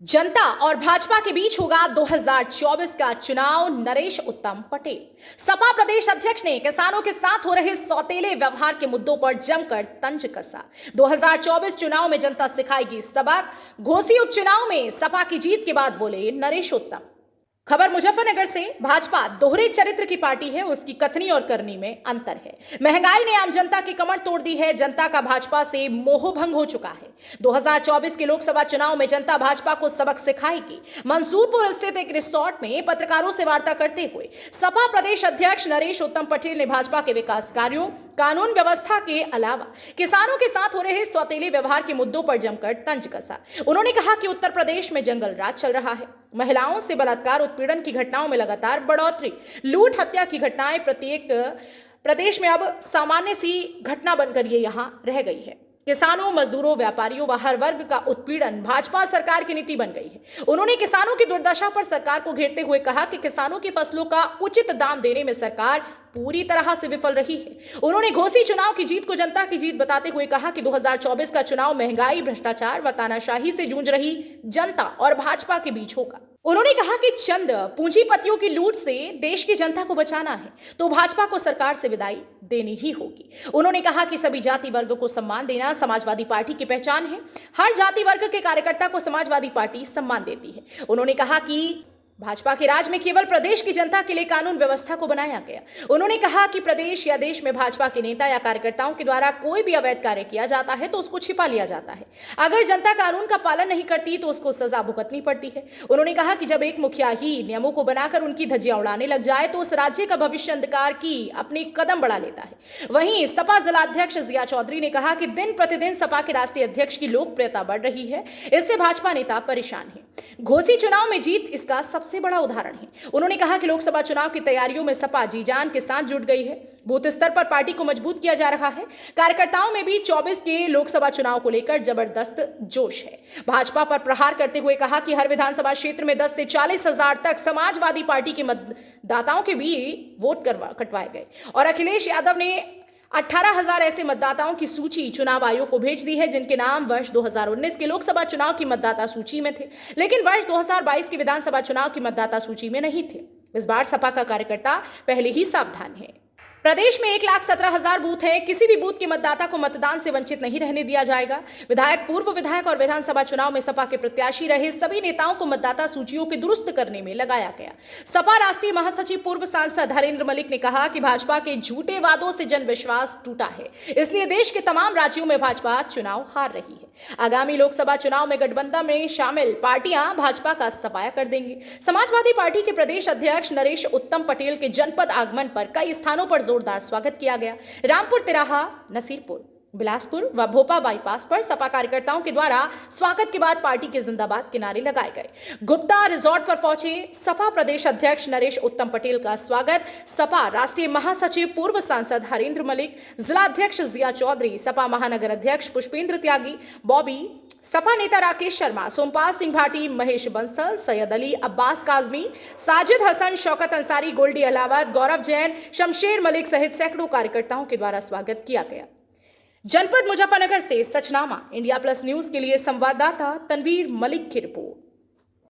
जनता और भाजपा के बीच होगा 2024 का चुनाव, नरेश उत्तम पटेल। सपा प्रदेश अध्यक्ष ने किसानों के साथ हो रहे सौतेले व्यवहार के मुद्दों पर जमकर तंज कसा। 2024 चुनाव में जनता सिखाएगी सबक। घोसी उपचुनाव में सपा की जीत के बाद बोले नरेश उत्तम। खबर मुजफ्फरनगर से। भाजपा दोहरे चरित्र की पार्टी है, उसकी कथनी और करनी में अंतर है। महंगाई ने आम जनता की कमर तोड़ दी है। जनता का भाजपा से मोहभंग हो चुका है। 2024 के लोकसभा चुनाव में जनता भाजपा को सबक सिखाएगी। मंसूरपुर स्थित एक रिसोर्ट में पत्रकारों से वार्ता करते हुए सपा प्रदेश अध्यक्ष नरेश उत्तम पटेल ने भाजपा के विकास कार्यों, कानून व्यवस्था के अलावा किसानों के साथ हो रहे सौतेले व्यवहार के मुद्दों पर जमकर तंज कसा। उन्होंने कहा कि उत्तर प्रदेश में जंगल राज चल रहा है। महिलाओं से बलात्कार, उत्पीड़न की घटनाओं में लगातार बढ़ोतरी, लूट हत्या की घटनाएं प्रत्येक प्रदेश में अब सामान्य सी घटना बनकर ये यहां रह गई है। किसानों, मजदूरों, व्यापारियों व हर वर्ग का उत्पीड़न भाजपा सरकार की नीति बन गई है। उन्होंने किसानों की दुर्दशा पर सरकार को घेरते हुए कहा कि किसानों की फसलों का उचित दाम देने में सरकार पूरी तरह से विफल रही है। उन्होंने घोसी चुनाव की जीत को जनता की जीत बताते हुए कहा कि 2024 का चुनाव महंगाई, भ्रष्टाचार व तानाशाही से जूझ रही जनता और भाजपा के बीच होगा। उन्होंने कहा कि चंद पूंजीपतियों की लूट से देश की जनता को बचाना है तो भाजपा को सरकार से विदाई देनी ही होगी। उन्होंने कहा कि सभी जाति वर्ग को सम्मान देना समाजवादी पार्टी की पहचान है। हर जाति वर्ग के कार्यकर्ता को समाजवादी पार्टी सम्मान देती है। उन्होंने कहा कि भाजपा के राज में केवल प्रदेश की जनता के लिए कानून व्यवस्था को बनाया गया। उन्होंने कहा कि प्रदेश या देश में भाजपा के नेता या कार्यकर्ताओं के द्वारा कोई भी अवैध कार्य किया जाता है तो उसको छिपा लिया जाता है। अगर जनता कानून का पालन नहीं करती तो उसको सजा भुगतनी पड़ती है। उन्होंने कहा कि जब एक मुखिया ही नियमों को बनाकर उनकी धज्जियां उड़ाने लग जाए तो उस राज्य का भविष्य अंधकार की अपने कदम बढ़ा लेता है। वहीं सपा जिलाध्यक्ष जिया चौधरी ने कहा कि दिन प्रतिदिन सपा के राष्ट्रीय अध्यक्ष की लोकप्रियता बढ़ रही है, इससे भाजपा नेता परेशान है। घोसी चुनाव में जीत इसका सबसे बड़ा उदाहरण है। उन्होंने कहा कि लोकसभा चुनाव की तैयारियों में सपा जी जान के साथ जुट गई है। बूथ स्तर पर पार्टी को मजबूत किया जा रहा है। कार्यकर्ताओं में भी 24 के लोकसभा चुनाव को लेकर जबरदस्त जोश है। भाजपा पर प्रहार करते हुए कहा कि हर विधानसभा क्षेत्र में 10 से 40 हजार तक समाजवादी पार्टी के मतदाताओं के भी वोट कटवाए गए और अखिलेश यादव ने 18,000 ऐसे मतदाताओं की सूची चुनाव आयोग को भेज दी है जिनके नाम वर्ष 2019 के लोकसभा चुनाव की मतदाता सूची में थे, लेकिन वर्ष 2022 के विधानसभा चुनाव की मतदाता सूची में नहीं थे। इस बार सपा का कार्यकर्ता पहले ही सावधान है। प्रदेश में 1,17,000 बूथ हैं। किसी भी बूथ के मतदाता को मतदान से वंचित नहीं रहने दिया जाएगा। विधायक, पूर्व विधायक और विधानसभा चुनाव में सपा के प्रत्याशी रहे सभी नेताओं को मतदाता सूचियों के दुरुस्त करने में लगाया गया। सपा राष्ट्रीय महासचिव पूर्व सांसद हरेंद्र मलिक ने कहा कि भाजपा के झूठे वादों से जन विश्वास टूटा है, इसलिए देश के तमाम राज्यों में भाजपा चुनाव हार रही है। आगामी लोकसभा चुनाव में गठबंधन में शामिल पार्टियां भाजपा का सफाया कर देंगी। समाजवादी पार्टी के प्रदेश अध्यक्ष नरेश उत्तम पटेल के जनपद आगमन पर कई स्थानों पर जोरदार स्वागत किया गया। रामपुर तिराहा, नसीरपुर, बिलासपुर व भोपा बाईपास पर सपा कार्यकर्ताओं के द्वारा स्वागत के बाद पार्टी के जिंदाबाद के नारे लगाए गए। गुप्ता रिजॉर्ट पर पहुंचे सपा प्रदेश अध्यक्ष नरेश उत्तम पटेल का स्वागत सपा राष्ट्रीय महासचिव पूर्व सांसद हरेंद्र मलिक, जिलाध्यक्ष जिया चौधरी, सपा महानगर अध्यक्ष पुष्पेंद्र त्यागी, बॉबी, सपा नेता राकेश शर्मा, सोमपाल सिंह भाटी, महेश बंसल, सैयद अली, अब्बास काजमी, साजिद हसन, शौकत अंसारी, गोल्डी अहलावत, गौरव जैन, शमशेर मलिक सहित सैकड़ों कार्यकर्ताओं के द्वारा स्वागत किया गया। जनपद मुजफ्फरनगर से सचनामा इंडिया प्लस न्यूज के लिए संवाददाता तनवीर मलिक की रिपोर्ट।